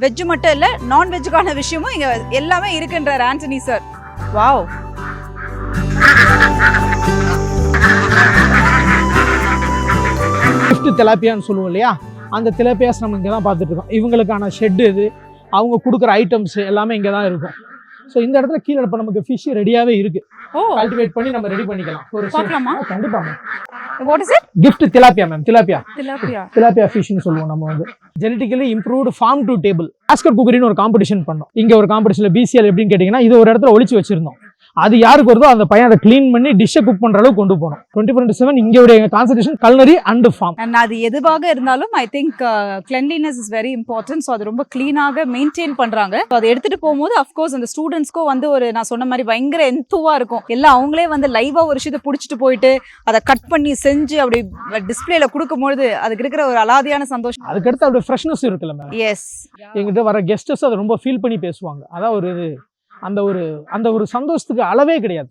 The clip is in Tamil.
வெஜ் மட்டும் இல்ல நான் வெஜ்ஜுக்கான விஷயமும் இங்க எல்லாமே இருக்குன்றார் ஆண்டனி சார். வாவ். கிஃப்ட் திலாப்பியான்னு சொல்லுவோம் இல்லையா, அந்த திலாப்பியாஸ் நம்ம இங்கே தான் பார்த்துட்டு இருக்கோம். இவங்களுக்கான ஷெட்டு இது, அவங்க கொடுக்குற ஐட்டம்ஸ் எல்லாமே இங்கே தான் இருக்கும். ஸோ இந்த இடத்துல கீழே இப்போ நமக்கு ஃபிஷ் ரெடியாகவே இருக்கு. கல்டிவேட் பண்ணி நம்ம ரெடி பண்ணிக்கலாம். ஒரு பார்க்கலாமா? கண்டிப்பா ma'am. What is it? Gift tilapia ma'am. Tilapia ஃபிஷ்னு சொல்லுவோம். நம்ம வந்து genetically improved farm to table Oscar குக்கரின்னு ஒரு காம்படிஷன் பண்ணோம். இங்கே ஒரு காம்படிஷனில் பிசிஎல் எப்படின்னு கேட்டிங்கன்னா, இது ஒரு இடத்துல ஒளிச்சு வச்சிருந்தோம். அது யாருக்கு வருதோ அந்த பையன் அதை க்ளீன் பண்ணி டிஷ்ஷை குக் பண்ற அளவுக்கு கொண்டு போனோம். 24/7 இங்கே concentration culinary and farm. And அது எதுவாக இருந்தாலும் I think cleanliness is very important. So அது ரொம்ப கிளீனாக மெயின்டைன் பண்றாங்க. ஸோ அதை எடுத்துட்டு போகும்போது அஃப்கோர்ஸ் அந்த ஸ்டூடெண்ட்ஸ்க்கும் வந்து ஒரு நான் சொன்ன மாதிரி பயங்கர எந்துவா இருக்கும். எல்லாம் அவங்களே வந்து லைவா ஒரு விஷயத்தை பிடிச்சிட்டு போயிட்டு அதை கட் பண்ணி செஞ்சு அப்படி டிஸ்பிளேல கொடுக்கும்போது அதுக்கு இருக்கிற ஒரு அலாதியான சந்தோஷம். அதுக்கடுத்து அப்படி ஃப்ரெஷ்னஸ் இருக்குல்ல மேம். எஸ், எங்கிட்ட வர கெஸ்டஸ் அதை ரொம்ப ஃபீல் பண்ணி பேசுவாங்க. அதான் ஒரு இது அந்த ஒரு சந்தோஷத்துக்கு அளவே கிடையாது.